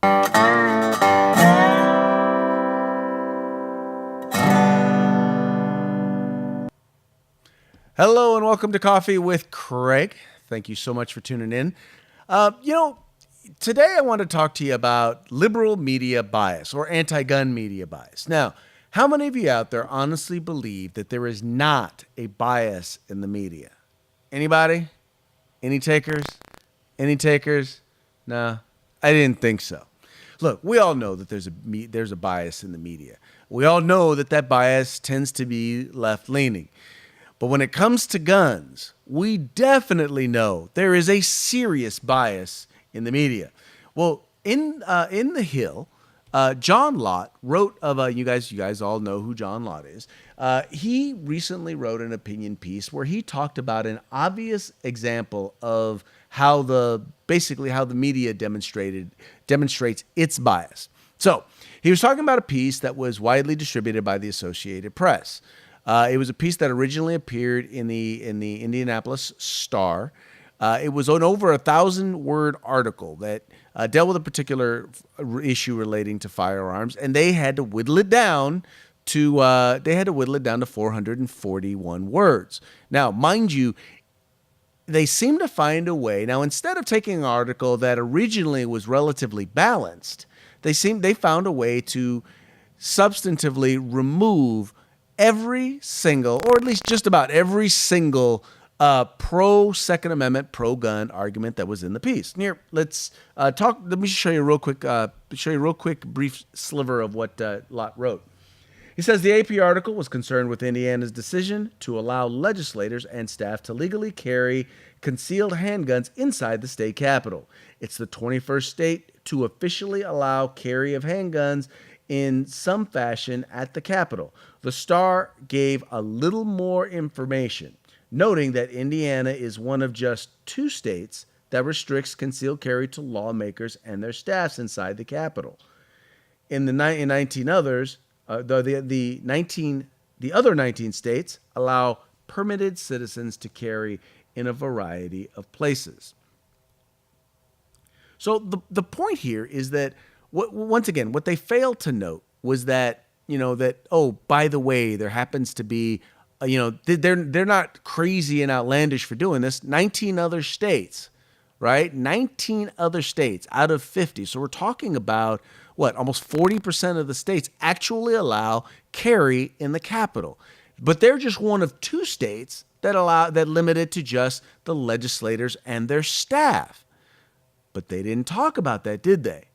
Hello and welcome to Coffee with Craig. Thank you so much for tuning in. Today I want to talk to you about liberal media bias or anti-gun media bias. Now, how many of you out there honestly believe that there is not a bias in the media? Anybody? Any takers? Any takers? No, I didn't think so. Look, we all know that there's a bias in the media. We all know that bias tends to be left-leaning. But when it comes to guns, we definitely know there is a serious bias in the media. Well, in The Hill, John Lott wrote of you guys all know who John Lott is. He recently wrote an opinion piece where he talked about an obvious example of how the media demonstrates its bias. So he was talking about a piece that was widely distributed by the Associated Press. It was a piece that originally appeared in the Indianapolis Star. It was an over 1,000-word article that dealt with a particular issue relating to firearms, and they had to whittle it down to 441 words. Now, mind you, they seem to find a way. Now, instead of taking an article that originally was relatively balanced, they found a way to substantively remove every single, or at least just about every single pro-Second Amendment, pro-gun argument that was in the piece. Here, let's talk. Let me show you a real quick brief sliver of what Lott wrote. He says the AP article was concerned with Indiana's decision to allow legislators and staff to legally carry concealed handguns inside the state capitol. It's the 21st state to officially allow carry of handguns in some fashion at the Capitol. The Star gave a little more information, noting that Indiana is one of just 2 states that restricts concealed carry to lawmakers and their staffs inside the Capitol. In the 19 others, the other 19 states allow permitted citizens to carry in a variety of places. So the point here is that once again, what they failed to note was that, by the way, there happens to be, they're not crazy and outlandish for doing this. 19 other states, right? 19 other states out of 50. So we're talking about almost 40% of the states actually allow carry in the Capitol. But they're just one of 2 states that limit it to just the legislators and their staff. But they didn't talk about that, did they?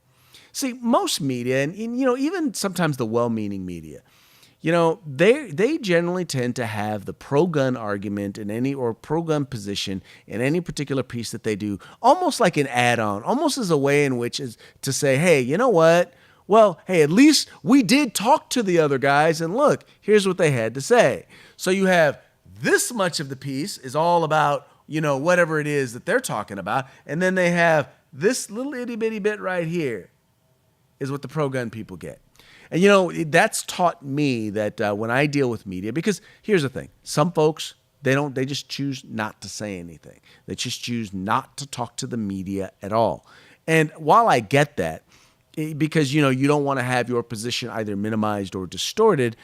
See, most media, and even sometimes the well-meaning media, they generally tend to have the pro-gun argument or pro-gun position in any particular piece that they do, almost like an add-on, almost as a way in which is to say, hey, you know what? Well, hey, at least we did talk to the other guys, and look, here's what they had to say. So you have this much of the piece is all about, whatever it is that they're talking about, and then they have this little itty-bitty bit right here is what the pro-gun people get. And, that's taught me that when I deal with media, because here's the thing, some folks, they just choose not to say anything. They just choose not to talk to the media at all. And while I get that, because, you don't want to have your position either minimized or distorted,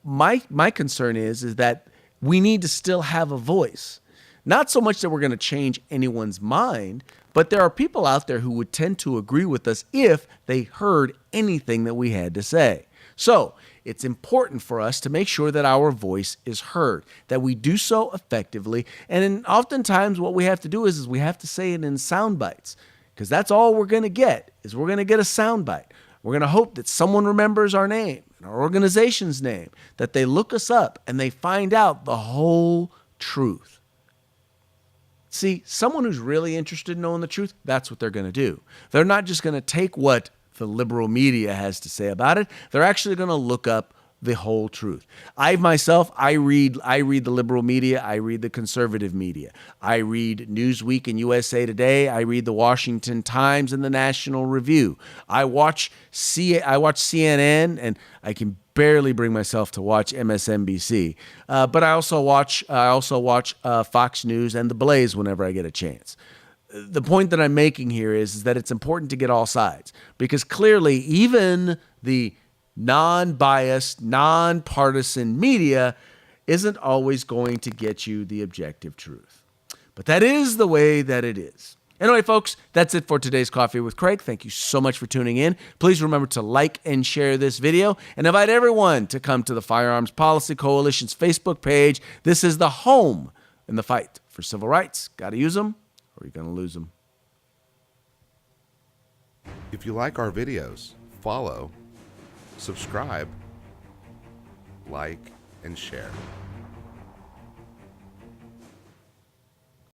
my concern is that we need to still have a voice. Not so much that we're going to change anyone's mind, but there are people out there who would tend to agree with us if they heard anything that we had to say. So it's important for us to make sure that our voice is heard, that we do so effectively. And oftentimes what we have to do is we have to say it in sound bites, because that's all we're going to get, is we're going to get a sound bite. We're going to hope that someone remembers our name, our organization's name, that they look us up and they find out the whole truth. See, someone who's really interested in knowing the truth, that's what they're going to do. They're not just going to take what the liberal media has to say about it. They're actually going to look up the whole truth. I read the liberal media. I read the conservative media. I read Newsweek and USA Today. I read the Washington Times and the National Review. I watch CNN, and I can barely bring myself to watch MSNBC. But I also watch Fox News and The Blaze whenever I get a chance. the point that I'm making here is that it's important to get all sides, because clearly even the non-biased, non-partisan media isn't always going to get you the objective truth. But that is the way that it is. Anyway, folks, that's it for today's Coffee with Craig. Thank you so much for tuning in. Please remember to like and share this video, and invite everyone to come to the Firearms Policy Coalition's Facebook page. This is the home in the fight for civil rights. Got to use them, or you're going to lose them. If you like our videos, follow, subscribe, like, and share.